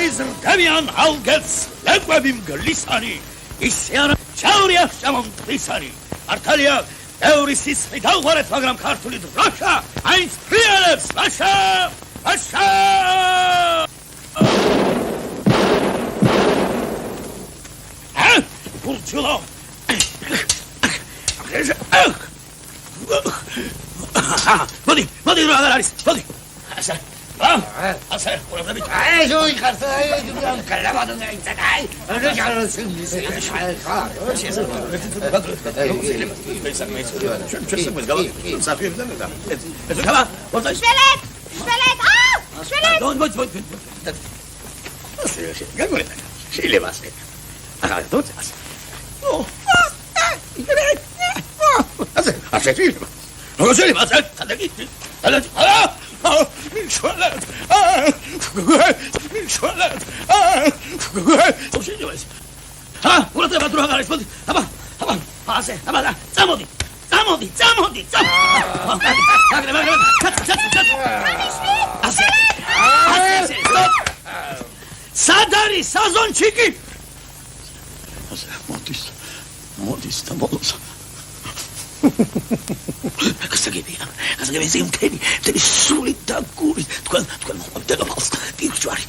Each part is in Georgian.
გაიზრდებიან ალგეთს ლეკვები მგლისანი, ისე არა ჩაურია შემომტვისანი. მართალია, ბევრი სისხლი დავღარეთ, მაგრამ ქართული დროშა აინც ფრიალებს. ლაშა! ლაშა! ბურჯულო! მოდი, რა არის? მოდი. ასე, ყურადღებით. ზოი ხართ, კალაბადონა იცაკაი. Milcholet! Milcholet! Sociedades! Ha! Una te va a drogar, rispondi! Aba! Pase! Aba! Zamodi! Stop! Sadari! Sazonchiki! Modis, tamolos. გასაგებია მთელი სული და გული თქვენ მომდენობას პირჯვარი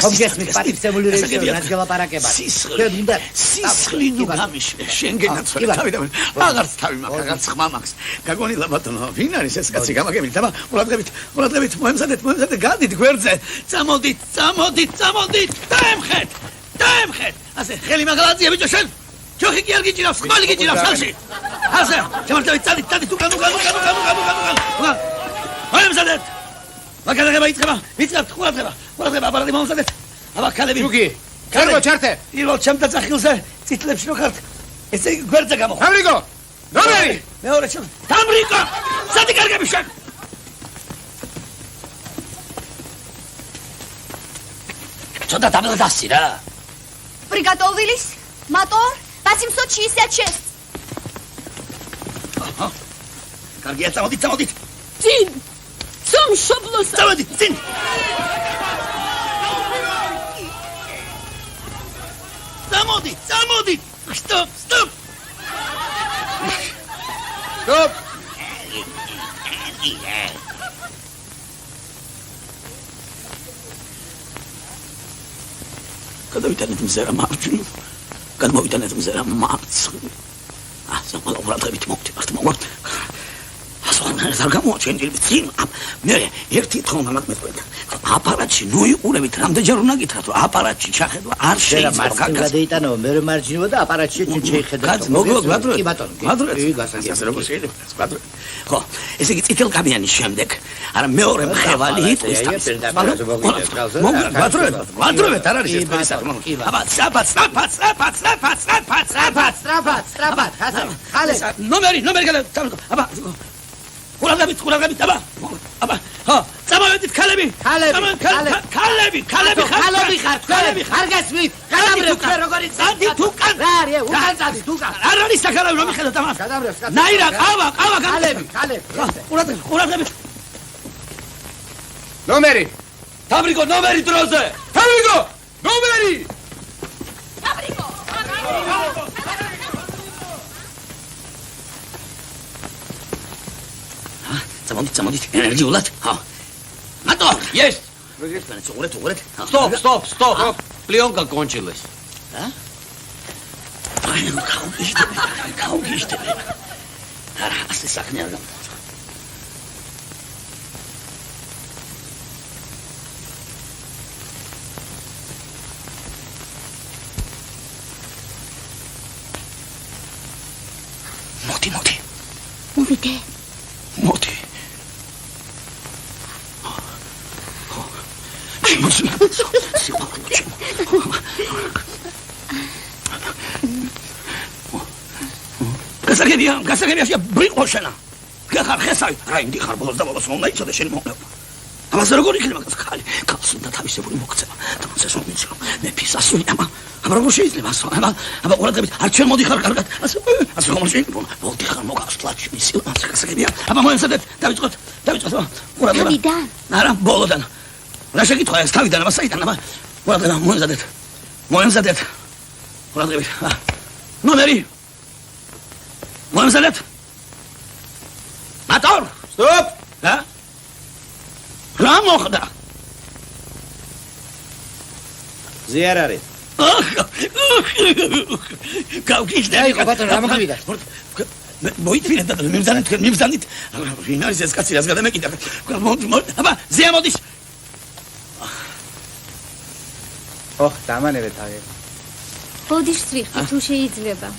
ხომგესმით პატივცემული რეჟისორი რაც გელაპარაკება სისხლი ნუ გამიშლე შენგენაც თავიდან აღარც თავი მაქვს აღარც ხმა მაქვს გაგონილა ბატონო ვინ არის ეს კაცი გამაგებით აბა ყურადღებით მოემზადეთ გადით გვერდზე წამოდით დაემხეთ ასე ხელი მაგალაძია ბიჭო შენ ჯოხი კი არ გიჭირავს, ხმალი გიჭირავს ხალში. ასე, შემართებით წადით უკან. მოემზადეთ. მაგალაღება იწყება, ვიწყებთ ყურადღება, აპარატი მომზადეთ. აბა ქალები. ჯუგი, ქერბო ჩართე. პირველ ჩემთა წახილზე წითლებში რო ხართ. ესე იგი გვერდზე გამოხო. თამრიკო, ნომერი. მეორე ჩემ. თამრიკო, სადი კარგები შენ. ცოტა დაბლადასი რა. Приготовились? Мотор 866. Каргия, წამოდით. Წინ! სამშობლოს. წამოდით, წინ. წამოდით. Stop. გადავიტანეთ მზერა მარჯვნივ. გადმოვიტანეთ მზერა მარცხნივ. ასე ყურადღებით მოვთქვათ. ასოღანად არ გამოაჩენილი წინ. მე ერთი თხოვნა მეთქვით. აპარატში ნუ იყურებით, რამდენჯერ უნდა გითხრათ, რომ აპარატში ჩახედვა არ შეიძლება. გადაიტანო, მე მარჯვნივ და აპარატში შეხედა. კი ბატონო. ასე როგორ შეიძლება? ხო, ესე იგი წითელ კამიანის შემდეგ, არა მეორე მხევალი იტყვის თავს. ვადრობეთ, არ არის ეს პერისაკმო. აბა, სწრაფად. ხალე. ნომერი გადა. აბა. ყურადღებით, აბა. ხო, წამოვედით ქალები. ქალები ხართ. არ გასმით. გადაბრევ როგორი წადი თუკან. რა არის? უკან წადი თუკან. არ არის საქარავი რომ მიხედოთ ამას. გადაბრევ. ნაირა, ყავა. ქალები. ყურადღებით. ნომერი. თამრიკო, ნომერი დროზე. თამრიკო, ნომერი. წამოდით, ენერგიულად. ხო. Мотор, есть. უყურეთ. Стоп. Пленка кончилась. А? Ай, ну каugиште. Ара, ასე საქმე არ გამოვა. მოდი. გასაგებია ბრიყო შენა. გახარ ხესავი. რა იმდი ხარ ბოლოს და ბოლოს უნდა იცოდე შენი მომნელობა. ამას როგორ იქნება ხალი? ქალს უნდა თავისებური მოქცევა. თუმცა სულ მე ფისასული ამა როგორ შეიძლება ასო? აბა ყურადღებით არ ჩვენ მოდიხარ კარგად. ასე ხომ შეიძლება? მოდიხარ მოგასვლათ მისი გასაგებია. აბა მოემზადეთ, დავიწყოთ. ყურადღება. თავიდან. არა, ბოლოდან. რა შეკითხვა ეს თავიდან, აბა საიდან, აბა ყურადღება, მოემზადეთ. ყურადღებით. ნომერი. მოემზადეთ. მატორ. Stop! რა მოხდა? ზიარ არის. გავგიჟდა. აი, ბატონო, რა მოხდა? მოიწვიეთ და მიმზანით. ვინ არის ეს კაცი, რას გადამეკიდა? აბა, ზეა მოდის. ოხ, დამანებე თავი. ბოდიშ ვიხდი თუ შეიძლება.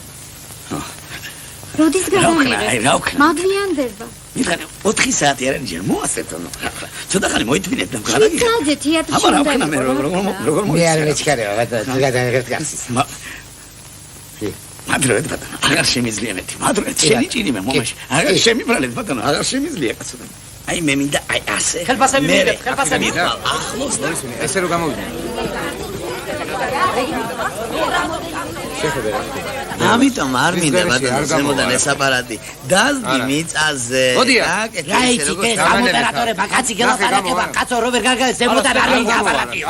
როდის გადამიღე? რა ვქნა? მაგვიანდება. მითხარი 4 საათი არ არის ჯერ მოასწრეთ. ცოტა ხანი მოიწვინეთ და გადაგიღე. სადე თეატრში. აბა რა ვქნა მე როგორ მე არ მეჩქარევა, ბატონო, თუ გადამიღეთ გასის. მადრეთ ბატონო, აღარ შემიძლია მეტი. მადრეთ, შენი ჭირი მე მომაში. აღარ შემიბრალეთ ბატონო, აღარ შემიძლია კაცო. აი მე მინდა აი ასე. ხელფასები მივიდეთ, ხელფასები. ახლოს და ესე რომ გამოვიდნენ. შეხედე რა. ამიტომ არ მინდა ბატონო ზემოდან ეს აპარატი. დაზდი მიწაზე. რა იცი ეს ამოდერატორება კაცი გელაპარაკება, კაცო რობერ გარგაეს ზემოდან არ მინდა აპარატიო.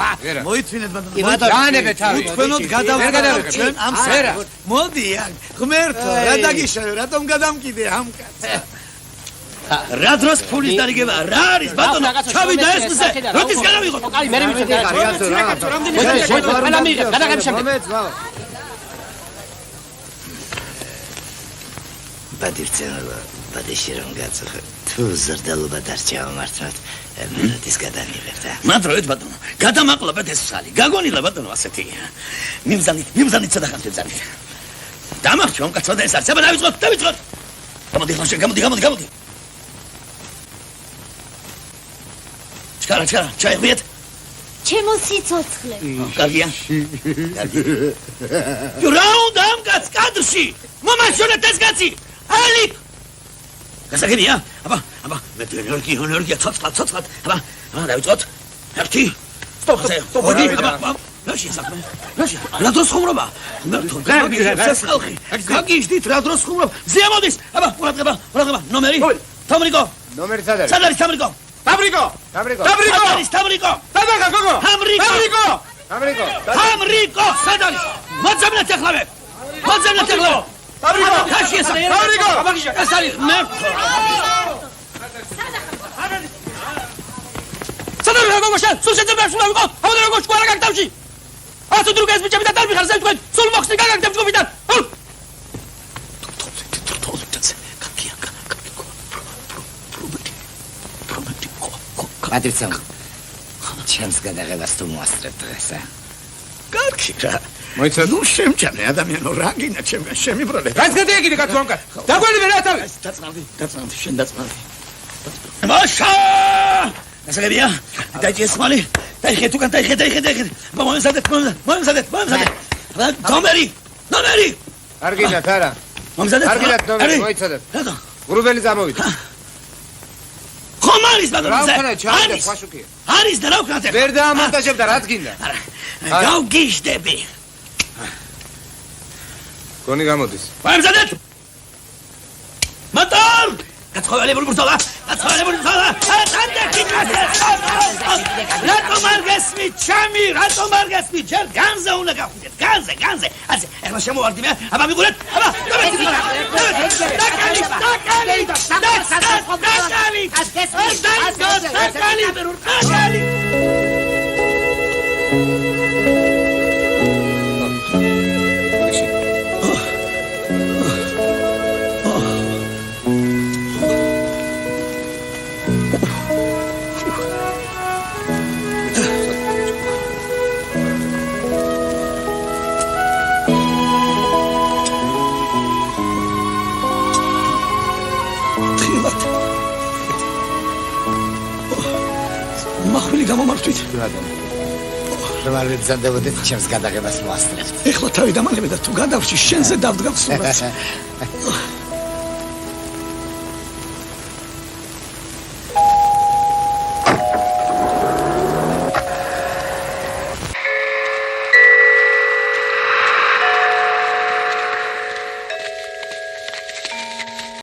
მოიწვინეთ ბატონო. დაანებე თავი. თქვენოდ გადავყავთ ჩვენ ამ სერა. მოდი აქ, ღმერთო, რა დაგიშავე, რატომ გადამკიდე ამ კაცს? რა დროს ფულის დარიგება? რა არის ბატონო? ჩავიდა ეს მზე. როდის გადავიღოთ? კაი, მე მივიწევ. ყველა მიიღებ, გადაგებ შემდეგ. ბადირცელა ბადიში რომ გაწახე თუ ზრდალობა დარჩევა მართლაც მინუტის გადამიღებ და მადროეთ ბატონო გადამაყლობეთ ეს სალი გაგონილა ბატონო ასეთი მიმზანით ცოტა ხანს ვეძანით დამარჩო ამ კაცო და ეს არის აბა დავიწყოთ გამოდი ჩქარა ჩაიღვიეთ ჩემო სიცოცხლე. კარგია რა უნდა ამ კაც კადრში მომაშორეთ ეს კაცი ალიკ გასაგებია აბა მე ენერგია ცოცხლად აბა დავიწყოთ ერთი სტოპ აბა რაში საქმე რაში რა დროს ხუმრობა გაგიჟდით რა დროს ხუმრობა ზეა მოდის აბა ყურადღება ნომერი თამრიკო ნომერი სად არის? სად არის თამრიკო თამრიკო სადაა გოგო თამრიკო სად არის მოძებნეთ ახლავე თამრიკო ხაში ეს თამრიკო ეს არის მე სად არის გოგო შენ სულ შეძებნებს უნდა ვიყო აბა როგორ შკვარა გაგდავში ასო დრუგ ეს ბიჭები და დარბიხარ ზევ თქვენ სულ მოხსნი გაგაგდებ ჯგუფიდან ბადირცემ ჩემს გადაღებას თუ მოასწრებ დღესა კარგი რა მოიცადე ნუ შემჭამე ადამიანო რა გინდა შემიბროლე რაც გადაიგიდე კაცო ამკაც დაგვენებე რა თავი დაწნავდი შენ დაწნავდი მაშა გასაგებია დაიჭეს ხმალი დაიხე თუ დაიხე მომზადეთ ნომერი კარგინათ არა მომზადეთ კარგინათ ნომერი მოიცადე რატო გრუბელი წამოვიდა ხომ არის ბატონო რა ვქნა ჩავდა ფაშუკია არის და რა ვქნა ვერ დაამონტაჟებ და რაც გინდა გავგიჟდები გონი გამოდის მომზადეთ მოტორ გაცხოველებული ბურთოლა რატომ არ გესმით ჩემი რატომ არ გესმით ჯერ განზე უნდა გავხდეთ განზე ასე ეხლა შემოვარდი მე აბა მიყურეთ აბა დაკალი გამომართვით. რომ არ ვიბრძანდებოდეთ ჩემს გადაღებას მოასწრებთ. ეხლა თავი დამალები და თუ გადავში შენზე დავდგავ სულაც.